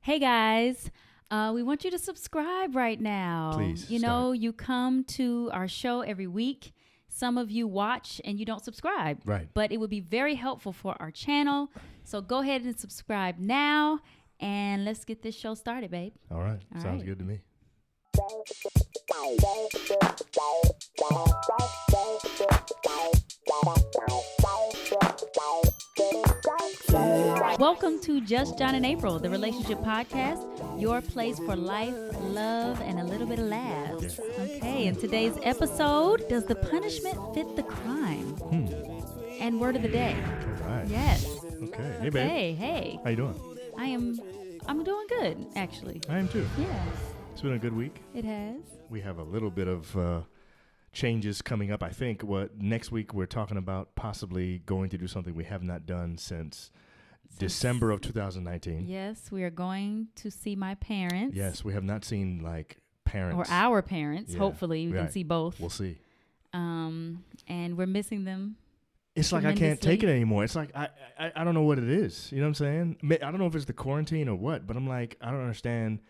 Hey guys, we want you to subscribe right now. Please, You come to our show every week. Some of you watch and you don't subscribe. Right. But it would be very helpful for our channel. So go ahead and subscribe now and let's get this show started, babe. All right. All Sounds right. good to me. Welcome to Just John and April, the relationship podcast, your place for life, love, and a little bit of laughs. Okay, in today's episode, does the punishment fit the crime? And word of the day. All right. Yes. Okay. Hey, babe. Hey. How you doing? I'm doing good, actually. I am too. Yeah, It's been a good week. it has. We have a little bit of changes coming up. I think next week we're talking about possibly going to do something we have not done since December of 2019. Yes, we are going to see my parents. Yes, we have not seen parents. Or our parents. Yeah, Hopefully, we can right. see both. We'll see. And we're missing them. It's like I can't take it Tremendously. anymore. It's like I don't know what it is. You know what I'm saying? I don't know if it's the quarantine or what, but I'm like, I don't understand.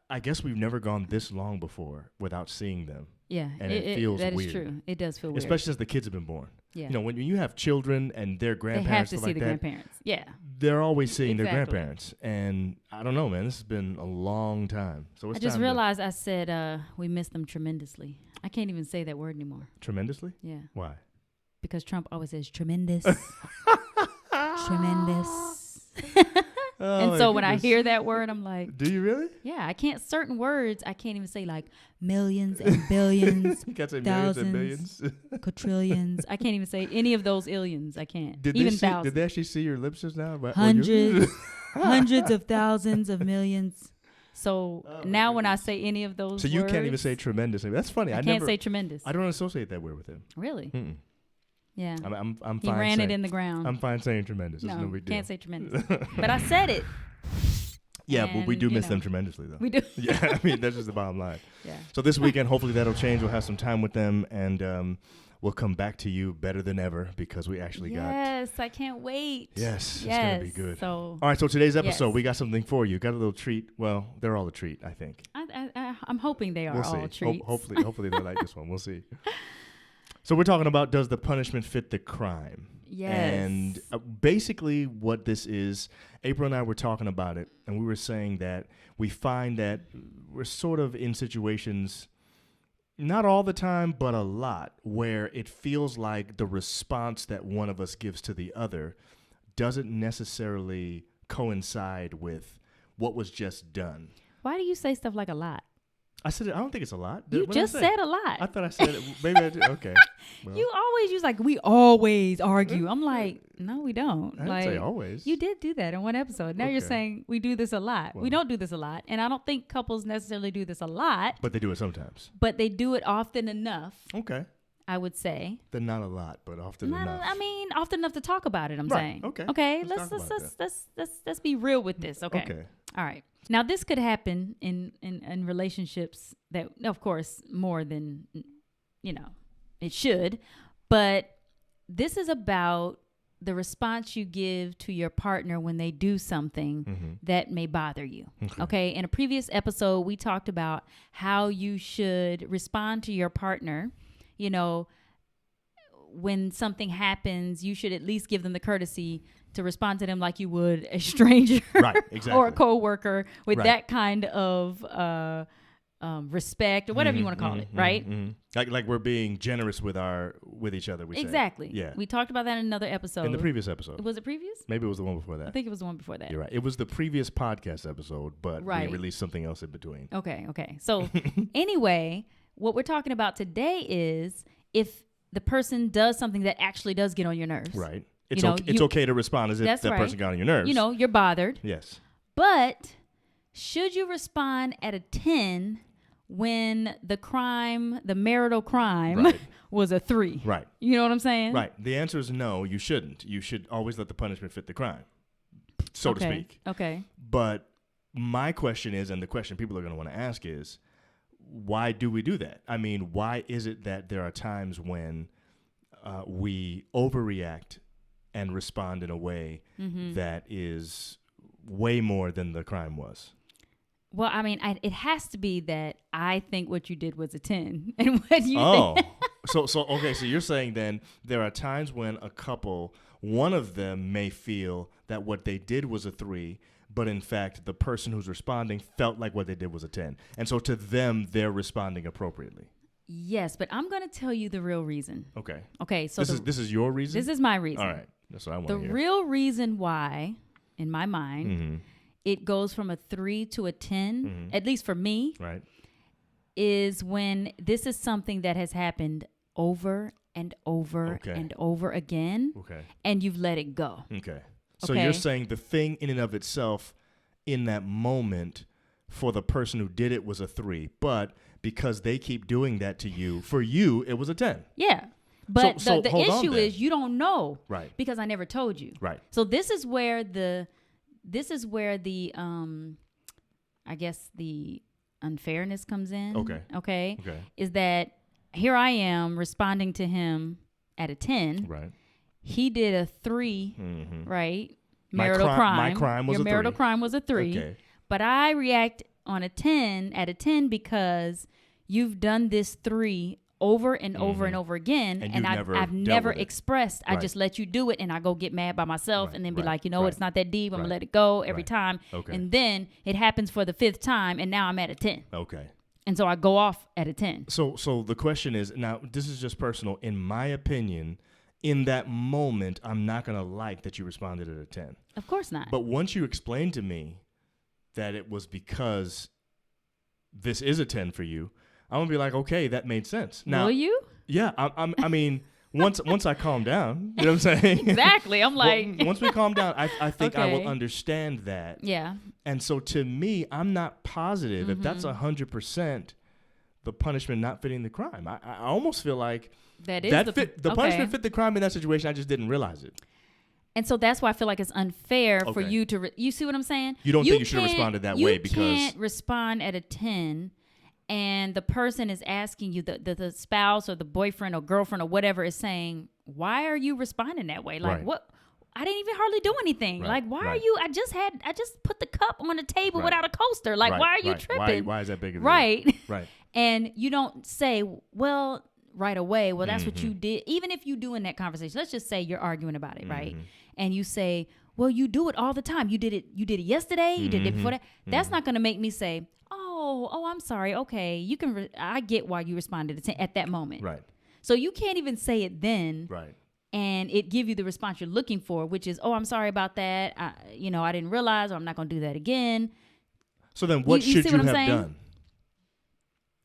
I guess we've never gone this long before without seeing them. Yeah, And it feels that is weird. true. It does feel weird. Especially since the kids have been born. Yeah. You know, when you have children and their They have grandparents, to stuff see like the that, grandparents. Yeah. they're always seeing their Exactly. grandparents. And I don't know, man. This has been a long time. So it's I just time to- realized I said we miss them tremendously. I can't even say that word anymore. tremendously? Yeah. Why? Because Trump always says tremendous. Tremendous. Oh, And my so when I goodness. hear that word, I'm like, Do you really? yeah, I can't, certain words, I can't even say like millions and billions, You can't say millions and thousands. billions. quadrillions. I can't even say any of those illions. I can't. Did even they thousands. actually see your lips just now? Hundreds, hundreds of thousands of millions. So Oh, my now when I goodness. say any of those So you can't even words, say tremendous. That's funny. I can't never, say tremendous. I don't associate that word with him. Really? Mm-mm. Yeah. I'm He fine ran saying, it in the ground. I'm fine saying tremendous. It's no no, big deal. can't say tremendous. But I said it. Yeah, but we And, do you miss know, them tremendously, though. We do. Yeah, I mean, that's just the bottom line. Yeah. So this weekend, hopefully that'll change. We'll have some time with them, and we'll come back to you better than ever because we actually got... Yes, I can't wait. Yes, Yes. it's going to be good. So All right, so today's episode, Yes. we got something for you. Got a little treat. Well, they're all a treat, I think. I'm hoping they are We'll all see. treats. Hopefully they like this one. We'll see. So we're talking about, does the punishment fit the crime? Yes. And basically what this is, April and I were talking about it, and we were saying that we find that we're sort of in situations, not all the time, but a lot, where it feels like the response that one of us gives to the other doesn't necessarily coincide with what was just done. Why do you say stuff like a lot? I said, I don't think it's a lot. You What did I just say? said a lot. I thought I said it. Maybe I did. Okay. Well, You always use like, we always argue. I'm like, no, we don't. I didn't Like, say always. you did do that in one episode. Now you're Okay. saying we do this a lot. Well. We don't do this a lot. And I don't think couples necessarily do this a lot, But they do it sometimes. but they do it often enough, Okay. I would say. Then not a lot, but often enough. I mean, often enough to talk about it, I'm Right. saying. Okay. Okay. Let's talk about Let's be real with this. Okay. Okay. All right. Now this could happen in relationships that, of course, more than it should, but this is about the response you give to your partner when they do something that may bother you. Okay. In a previous episode, we talked about how you should respond to your partner. You know, when something happens, you should at least give them the courtesy to respond to them like you would a stranger Right, exactly. or a coworker with Right. that kind of respect or whatever you want to call it, right? Like we're being generous with each other. We say. Exactly. Yeah. We talked about that in another episode. In the previous episode. Was it previous? Maybe it was the one before I that. think it was the one before that. You're right. It was the previous podcast episode, but Right. we released something else in between. Okay. So anyway, what we're talking about today is if the person does something that actually does get on your nerves. Right. You It's know, it's okay to respond as if That's that right. person got on your nerves. You know, you're bothered. Yes. But should you respond at a 10 when the marital crime Right. was a 3? Right. You know what I'm saying? Right. The answer is no, you shouldn't. You should always let the punishment fit the crime, so to speak. Okay. But my question is, and the question people are going to want to ask is, why do we do that? I mean, why is it that there are times when we overreact and respond in a way that is way more than the crime was? Well, I mean, it has to be that I think what you did was a 10. And what you think. Okay, so you're saying then there are times when a couple, one of them may feel that what they did was a 3, but in fact, the person who's responding felt like what they did was a 10. And so to them, they're responding appropriately. Yes, but I'm going to tell you the real reason. Okay. Okay, so this is your reason? This is my reason. All right. That's what I want to hear. The real reason why, in my mind, mm-hmm. it goes from a 3 to a 10, mm-hmm. at least for me, right, is when this is something that has happened over and over and over again, and you've let it go. Okay. So you're saying the thing in and of itself in that moment for the person who did it was a 3, but because they keep doing that to you, for you, it was a 10. Yeah. But so the issue is you don't know. Right. Because I never told you. Right. So this is where the I guess the unfairness comes in. Okay. Is that here I am responding to him at a 10. Right. He did a 3, mm-hmm. right? Marital crime. My crime was Your a 3. marital crime was a 3. Okay. But I react on a 10 because you've done this 3 over and mm-hmm. over and over again, and I've never expressed. I just let you do it, and I go get mad by myself, and then be like, you know what, it's not that deep. I'm gonna let it go every time, and then it happens for the 5th time, and now I'm at a 10. Okay. And so I go off at a 10. So the question is, now this is just personal. In my opinion, in that moment, I'm not gonna like that you responded at a 10. Of course not. But once you explain to me that it was because this is a 10 for you, I'm gonna be like, okay, that made sense. Now, will you? Yeah, I mean, once I calm down, you know what I'm saying? Exactly. I'm like, once we calm down, I think I will understand that. Yeah. And so to me, I'm not positive if that's 100% the punishment not fitting the crime. I almost feel like the punishment fit the crime in that situation. I just didn't realize it. And so that's why I feel like it's unfair for you to. You see what I'm saying? You don't think you should have responded that way because you can't respond at a 10. And the person is asking you, the spouse or the boyfriend or girlfriend or whatever is saying, why are you responding that way? Like, what? I didn't even hardly do anything. Like, why are you? I just put the cup on the table without a coaster. Like, why are you tripping? Why is that big of a deal? Right. And you don't say, well, right away, well, that's what you did. Even if you do in that conversation, let's just say you're arguing about it, right? And you say, well, you do it all the time. You did it yesterday. You did it before that. That's not going to make me say, oh, I'm sorry. Okay, you can. I get why you responded at that moment. Right. So you can't even say it then. Right. And it give you the response you're looking for, which is, oh, I'm sorry about that. I didn't realize, or I'm not going to do that again. So then, what should you have done?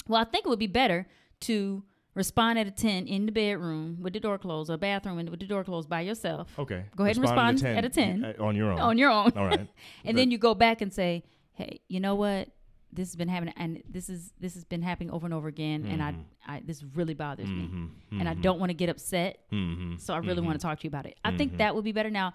Well, I think it would be better to respond at a 10 in the bedroom with the door closed, or bathroom with the door closed by yourself. Okay. Go ahead and respond at a 10 on your own. On your own. All right. And then you go back and say, hey, you know what? This has been happening, and this has been happening over and over again, and I this really bothers me, and I don't want to get upset, so I really want to talk to you about it. I think that would be better. Now,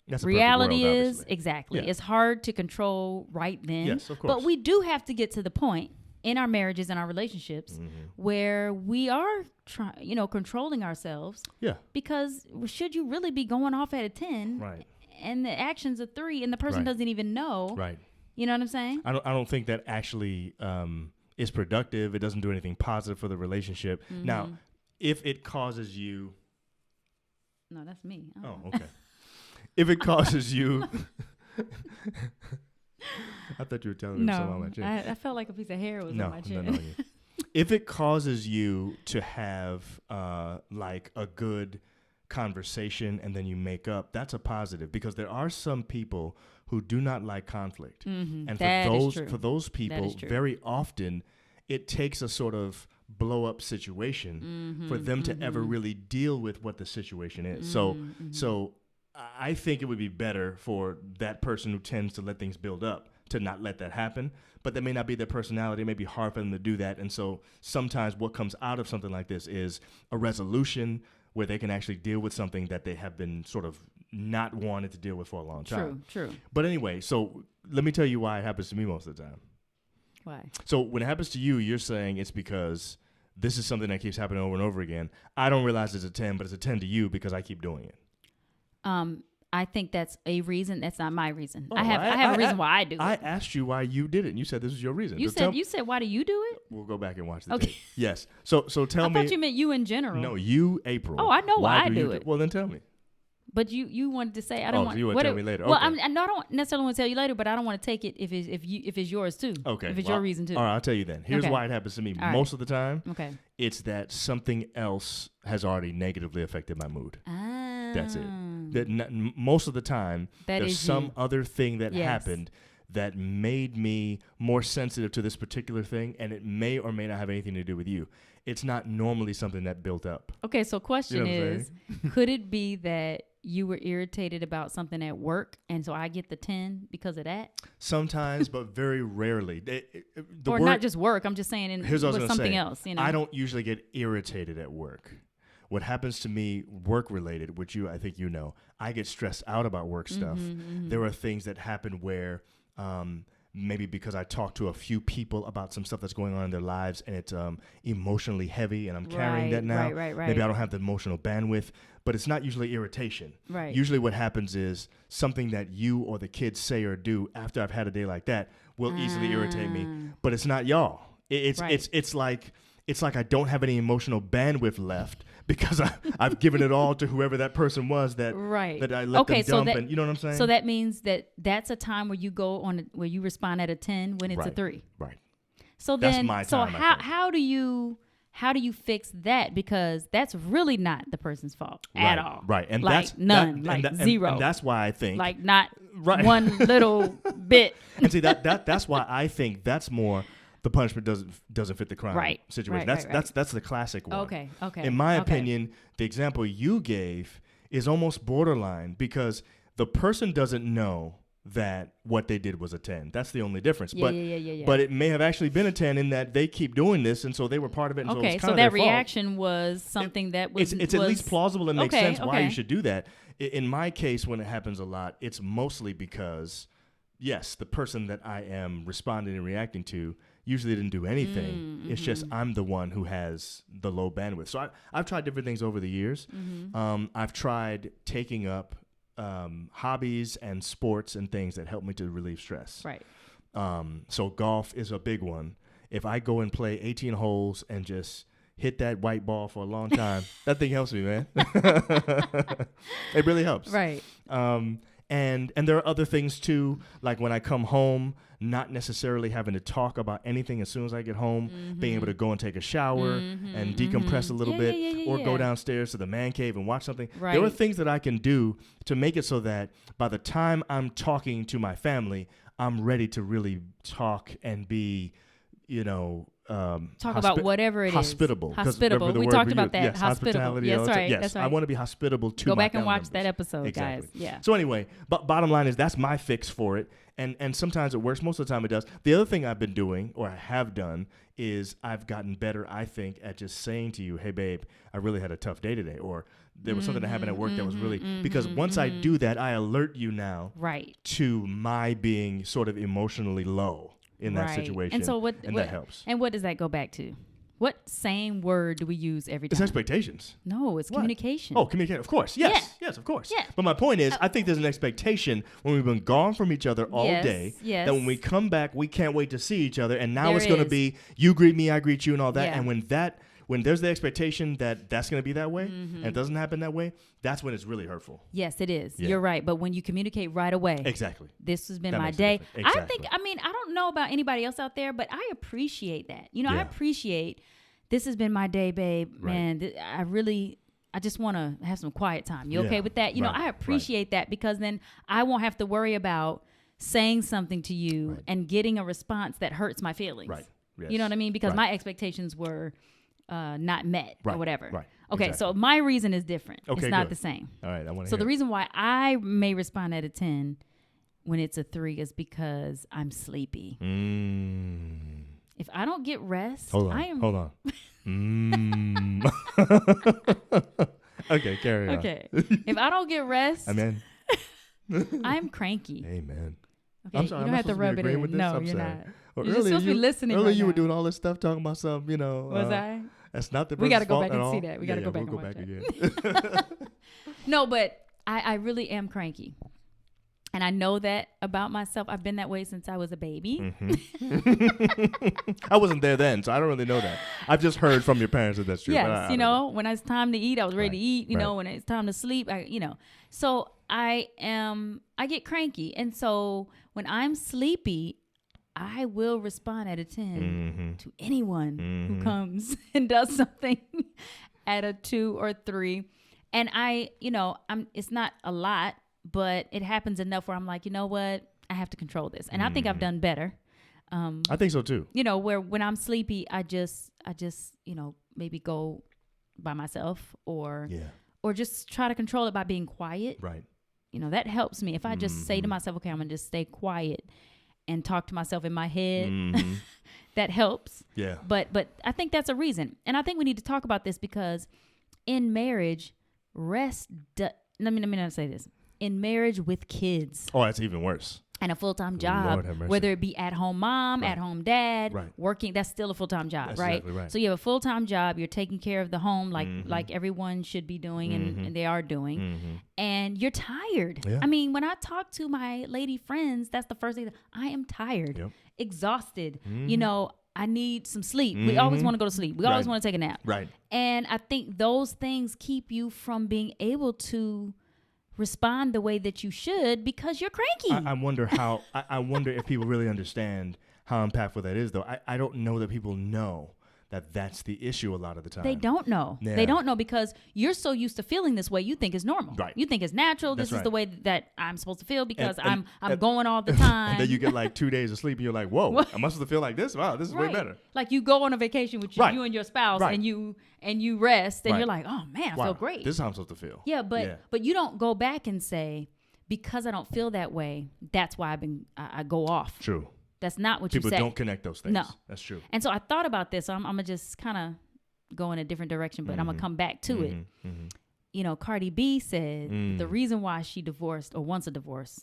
that's reality world, is exactly it's hard to control right then. Yes, of course. But we do have to get to the point in our marriages and our relationships where we are controlling ourselves. Yeah. Because should you really be going off at a 10? Right. And the action's a 3, and the person doesn't even know. Right. You know what I'm saying? I don't think that actually is productive. It doesn't do anything positive for the relationship. Now, if it causes you... No, that's me. Oh, okay. If it causes you... I thought you were telling me something on my chin. I felt like a piece of hair was on my chin. No. If it causes you to have like a good conversation and then you make up, that's a positive, because there are some people who do not like conflict. And for those people, very often it takes a sort of blow up situation for them to ever really deal with what the situation is. So I think it would be better for that person who tends to let things build up to not let that happen, but that may not be their personality. It may be hard for them to do that. And so sometimes what comes out of something like this is a resolution where they can actually deal with something that they have been sort of not wanted to deal with for a long time. True. But anyway, so let me tell you why it happens to me most of the time. Why? So when it happens to you, you're saying it's because this is something that keeps happening over and over again. I don't realize it's a 10, but it's a 10 to you because I keep doing it. I think that's a reason. That's not my reason. Oh, I have a reason why I do I it. asked you why you did it, and you said this was your reason. You said why do you do it? We'll go back and watch the Okay. tape. Yes. So tell I me. thought you meant you in general. No, you, April. Oh, I know why I do you it. Well, then tell me. But you wanted to say I don't Oh, want. so you want to tell me later. Well, Okay. I don't necessarily want to tell you later, but I don't want to take it if it's yours too. Okay. If it's well, your reason too. All right, I'll tell you then. Here's Okay. why it happens to me. All right. Most of the time, Okay. it's that something else has already negatively affected my mood. Ah. That's it. That most of the time, That there's is some you. other thing that Yes. happened that made me more sensitive to this particular thing, and it may or may not have anything to do with you. It's not normally something that built up. Okay, so question You know what I'm is, could it be that you were irritated about something at work, and so I get the 10 because of that? Sometimes, but very rarely. The Or word, not just work. I'm just saying Here's what I was with gonna something say. else. You know, I don't usually get irritated at work. What happens to me work related, which I think you know, I get stressed out about work stuff. There are things that happen where maybe because I talk to a few people about some stuff that's going on in their lives and it's emotionally heavy and I'm carrying that now. Right. Maybe I don't have the emotional bandwidth, but it's not usually irritation. Right. Usually what happens is something that you or the kids say or do after I've had a day like that will easily irritate me, but it's not y'all. It's like I don't have any emotional bandwidth left because I've given it all to whoever that person was that I let them dump, and you know what I'm saying? So that means that's a time where you go on where you respond at a 10 when it's a 3. Right. So That's then my so time, I think. how do you fix that, because that's really not the person's fault at all. Right. And like that's none, that, like and zero. And that's why I think Like not Right. one little bit. and see that's why I think that's more the punishment doesn't fit the crime Right. situation. Right, That's the classic one. Okay. In my okay. opinion, the example you gave is almost borderline because the person doesn't know that what they did was a 10. That's the only difference. Yeah. But it may have actually been a 10 in that they keep doing this, and so they were part of it. And Okay, so, it's so kind that of their fault. reaction was something that was It's at least plausible and makes sense why you okay. should do that. In my case, when it happens a lot, it's mostly because, yes, the person that I am responding and reacting to usually didn't do anything. It's just I'm the one who has the low bandwidth. So I've tried different things over the years. I've tried taking up hobbies and sports and things that help me to relieve stress. Right. So golf is a big one. If I go and play 18 holes and just hit that white ball for a long time, that thing helps me, man. It really helps. Right. And there are other things too, like when I come home, not necessarily having to talk about anything as soon as I get home, being able to go and take a shower and decompress a little bit, or go downstairs to the man cave and watch something. Right. There are things that I can do to make it so that by the time I'm talking to my family, I'm ready to really talk and be, Talk about whatever it is. hospitable. 'Cause Hospitable. remember the We word talked we about use. that. Yes, Hospitable. hospitality Yes, all the time. right. Yes, That's right. I want to be hospitable to Go my back and family watch members. that episode, Exactly. guys. Yeah. So anyway, but bottom line is that's my fix for it. And sometimes it works. Most of the time it does. The other thing I've been doing, or I have done, is I've gotten better, I think, at just saying to you, hey, babe, I really had a tough day today. Or there was something that happened at work that was really, because once I do that, I alert you now Right. to my being sort of emotionally low in that Right. situation. And so that helps. And what does that go back to? What same word do we use every It's time? expectations. No, it's What? communication. Oh, communicate, of course. Yes, of course. Yeah. But my point is, I think there's an expectation when we've been gone from each other all Yes, day yes. that when we come back, we can't wait to see each other. And now There it's going to is. be you greet me, I greet you, and all that. Yeah. And when there's the expectation that that's going to be that way, and it doesn't happen that way, that's when it's really hurtful. Yes, it is. Yeah. You're right. But when you communicate right away, Exactly. this has been That my makes a day. difference. I think, I don't know about anybody else out there, but I appreciate that. I Yeah. appreciate this has been my day, babe. Right. Man, I just want to have some quiet time. You Yeah. okay with that? Right. I appreciate that, because then I won't have to worry about saying something to you Right. and getting a response that hurts my feelings. Right. Yes. You know what I mean? Because Right. my expectations were not met Right. or whatever. Right. Okay, Exactly. so my reason is different. Okay, it's not good. the same. All right. I want to So the reason why I may respond at a 10 when it's a 3 is because I'm sleepy. If I don't get rest, Hold on. I am Hold on. Okay, carry on. okay. If I don't get rest, Amen. I'm cranky. Amen. Okay, I'm sorry, you am don't I have to supposed to be rub it agreeing in. with this? No, I'm you're sorry. not. Well, You're just supposed to be listening. Earlier right you were now. doing all this stuff talking about some, Was I? That's not the We person's gotta go fault back at and all. see that. We gotta go back we'll and go watch back again. No, but I really am cranky. And I know that about myself. I've been that way since I was a baby. I wasn't there then, so I don't really know that. I've just heard from your parents that that's true. Yes, I don't know. when it's time to eat, I was ready to eat. You right. know, when it's time to sleep, So I get cranky. And so when I'm sleepy, I will respond at a 10 to anyone who comes and does something at a 2 or 3. And it's not a lot, but it happens enough where I'm like, you know what? I have to control this. And I think I've done better. I think so too. Where when I'm sleepy, I just, maybe go by myself or just try to control it by being quiet. Right. That helps me. If I just say to myself, okay, I'm going to just stay quiet and talk to myself in my head, that helps. Yeah. But I think that's a reason. And I think we need to talk about this because in marriage, let me not say this. In marriage with kids. Oh, that's even worse. And a full-time job, whether it be at-home mom, at-home dad, working, that's still a full-time job, that's right? Exactly right? So you have a full-time job, you're taking care of the home like everyone should be doing and they are doing, and you're tired. Yeah. I mean, when I talk to my lady friends, that's the first thing. I am tired, exhausted, I need some sleep. We always want to go to sleep. We always want to take a nap. Right. And I think those things keep you from being able to respond the way that you should because you're cranky. I wonder how. I wonder if people really understand how impactful that is, though. I don't know that people know that that's the issue a lot of the time. They don't know. Yeah. They don't know because you're so used to feeling this way. You think it's normal. Right. You think it's natural. That's this is the way that I'm supposed to feel because and I'm going all the time. And then you get like 2 days of sleep and you're like, whoa, am I supposed to feel like this? Wow, this is way better. Like you go on a vacation with you and your spouse and you rest and you're like, oh man, I feel great. This is how I'm supposed to feel. Yeah, but you don't go back and say, because I don't feel that way, that's why I go off. True. That's not what you say. People don't connect those things. No. That's true. And so I thought about this. So I'm going to just kind of go in a different direction, but I'm going to come back to it. Cardi B said the reason why she divorced or wants a divorce,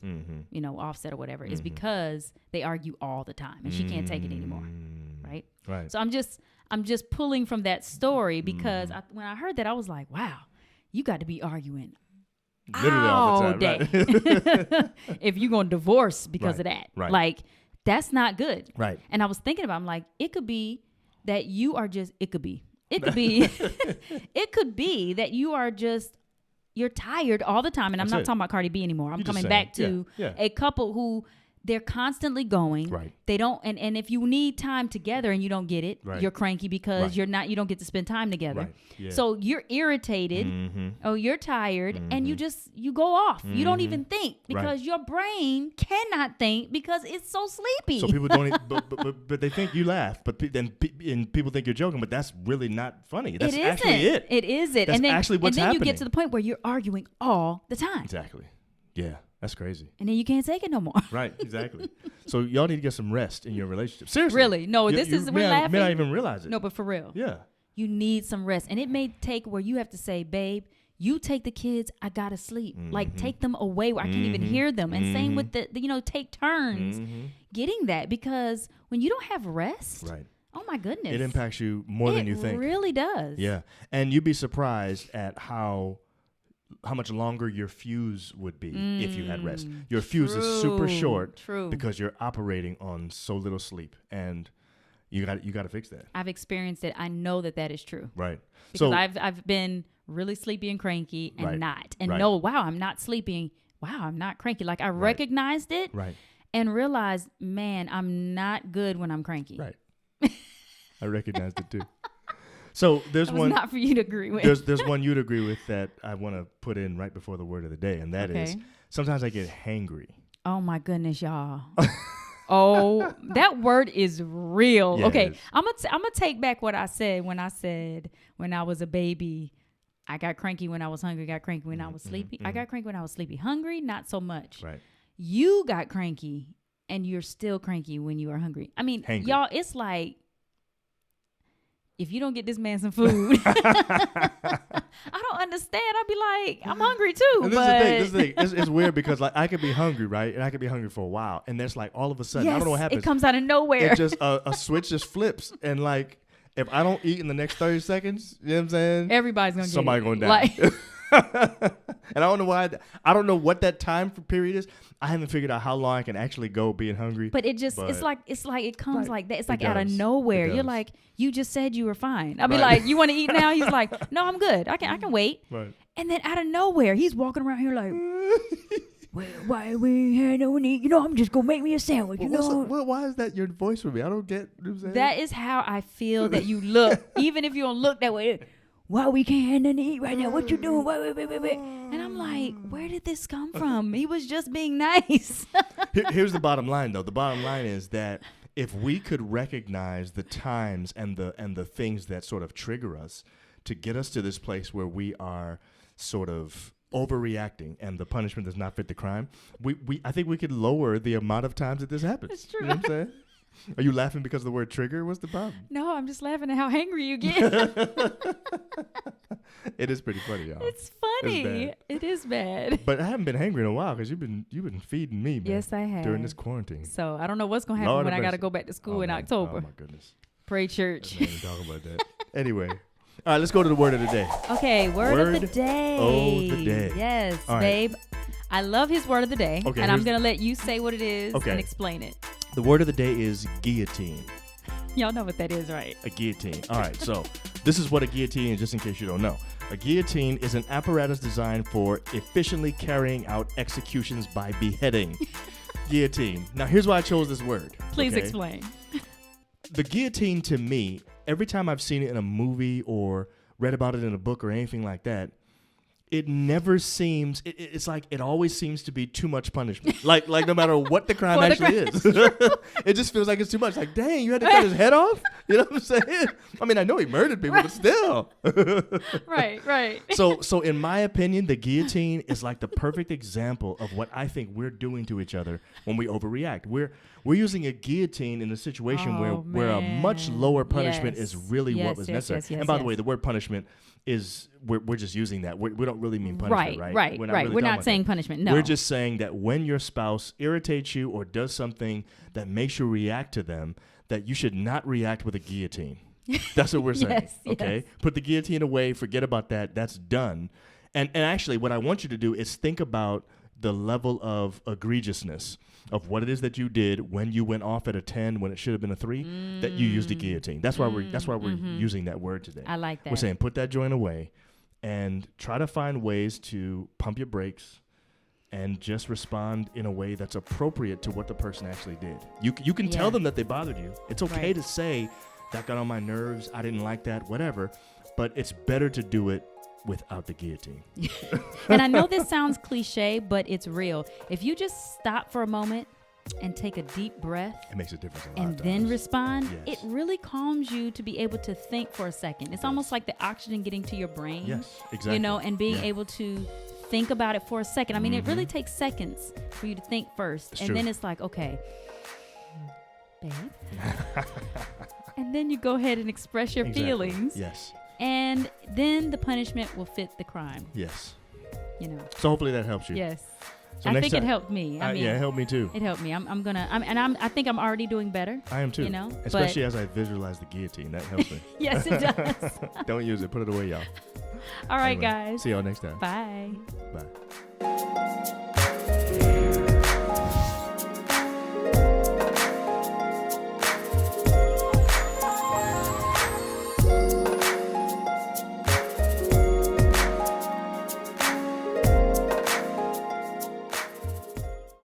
Offset or whatever, is because they argue all the time and she can't take it anymore. Right? Right. So I'm just pulling from that story because when I heard that, I was like, wow, you got to be arguing literally all the time, day. Right. If you're going to divorce because of that. Right. Like, that's not good. Right. And I was thinking about, I'm like, it could be that you are just, it could be that you are just, you're tired all the time. And I'm not talking about Cardi B anymore. I'm coming back to a couple who they're constantly going. Right. They don't, and if you need time together and you don't get it, you're cranky because you don't get to spend time together. Right. Yeah. So you're irritated. Oh, you're tired, and you go off. You don't even think because your brain cannot think because it's so sleepy. So people don't, but they think you laugh, but then people think you're joking, but that's really not funny. That's actually it. It is it. That's and then, actually what's happening. And then you get to the point where you're arguing all the time. Exactly. Yeah. That's crazy. And then you can't take it no more. Right, exactly. So y'all need to get some rest in your relationship. Seriously. Really? No, we're laughing. May not even realize it. No, but for real. Yeah. You need some rest. And it may take where you have to say, babe, you take the kids, I gotta sleep. Like take them away where I can't even hear them. And same with the take turns getting that. Because when you don't have rest, oh my goodness. It impacts you more than you think. It really does. Yeah. And you'd be surprised at how much longer your fuse would be if you had rest. Your fuse is super short because you're operating on so little sleep, and you got to fix that. I've experienced it. I know that is true. Right. Because I've been really sleepy and cranky and not. And no, wow, I'm not sleeping. Wow, I'm not cranky. Like I recognized it and realized, man, I'm not good when I'm cranky. Right. I recognized it too. So there's one not for you to agree with. There's one you'd agree with that I want to put in right before the word of the day, and that is sometimes I get hangry. Oh my goodness, y'all. Oh, that word is real. Yeah, okay, I'm gonna take back what I said when I was a baby. I got cranky when I was hungry. Got cranky when I was sleepy. I got cranky when I was sleepy. Hungry, not so much. Right. You got cranky, and you're still cranky when you are hungry. I mean, y'all, it's like, if you don't get this man some food, I don't understand. I'd be like, I'm hungry too. And this is the thing. It's weird because like I could be hungry, right? And I could be hungry for a while. And there's like all of a sudden, I don't know what happens. It comes out of nowhere. It just, a switch just flips. And like, if I don't eat in the next 30 seconds, you know what I'm saying? Everybody's going to Somebody going to die. Like, And I don't know why. I don't know what that time period is. I haven't figured out how long I can actually go being hungry. But it's like it comes like that. It's like It out of does. nowhere. It You're does. like, you just said you were fine. I'll be Right. like, you want to eat now? He's like, no, I'm good. I can wait. Right. And then out of nowhere, he's walking around here like, well, why we had no need? You know, I'm just gonna make me a sandwich. You know. Why is that your voice for me? I don't get what I'm saying. That is how I feel that you look, even if you don't look that way. Why we can't have nothing to eat right now? What you doing? Wait. And I'm like, where did this come from? He was just being nice. Here's the bottom line, though. The bottom line is that if we could recognize the times and the things that sort of trigger us to get us to this place where we are sort of overreacting and the punishment does not fit the crime, I think we could lower the amount of times that this happens. It's true. You know what I'm saying? Are you laughing because of the word trigger? What's the problem? No, I'm just laughing at how angry you get. It is pretty funny, y'all. It's funny. bad. It is bad. But I haven't been hangry in a while because you've been feeding me, man. Yes, I have. During this quarantine. So I don't know what's gonna happen Lord when have I got to mercy. go back to school in man. October. Oh my goodness. Pray Let's church. not even talk about that. Anyway. All right, let's go to the word of the day. Okay, word of the day. of the day. Yes, All right. babe. I love his word of the day, Okay, and I'm here's- gonna let you say what it is Okay. and explain it. The word of the day is guillotine. Y'all know what that is, right? A guillotine. All right, so this is what a guillotine is, just in case you don't know. A guillotine is an apparatus designed for efficiently carrying out executions by beheading. Guillotine. Now, here's why I chose this word. Please okay? explain. The guillotine, to me, every time I've seen it in a movie or read about it in a book or anything like that, it never seems, it's like it always seems to be too much punishment. Like no matter what the crime What the actually is. It just feels like it's too much. Like, dang, you had to cut his head off? You know what I'm saying? I mean, I know he murdered people, but still. Right. So in my opinion, the guillotine is like the perfect example of what I think we're doing to each other when we overreact. We're using a guillotine in a situation where a much man. lower punishment Yes. is really what Yes, was yes, necessary. yes, yes, And by the yes. way, the word punishment is we're just using that. We don't really mean punishment, right? Right. We're We're really talking not about saying that. punishment. No. We're just saying that when your spouse irritates you or does something that makes you react to them, that you should not react with a guillotine. That's what we're saying. Yes, Okay? yes. Put the guillotine away, forget about that. That's done. And actually what I want you to do is think about the level of egregiousness of what it is that you did when you went off at a 10 when it should have been a 3, that you used a guillotine. That's why we're using that word today. I like that. We're saying put that joint away and try to find ways to pump your brakes and just respond in a way that's appropriate to what the person actually did. You can tell Yeah. them that they bothered you. It's okay Right. to say, that got on my nerves, I didn't like that, whatever. But it's better to do it without the guillotine. And I know this sounds cliche, but it's real. If you just stop for a moment and take a deep breath It makes a difference a lot and of then times. respond, Yes. it really calms you to be able to think for a second. It's almost like the oxygen getting to your brain. Yes, exactly. You know, and being Yeah. able to think about it for a second. I mean, it really takes seconds for you to think first. It's And true. then it's like, okay, babe. And then you go ahead and express your Exactly. feelings. Yes, And then the punishment will fit the crime, yes. you know. So hopefully that helps you. Yes. So I next think it time- helped me. I mean, yeah, it helped me too. it helped me. I think I'm already doing better. I am too. You know, Especially as I visualize the guillotine. That helps me. Yes, it does. Don't use it. Put it away, y'all. All right, Anyway, guys. See y'all next time. Bye. Bye.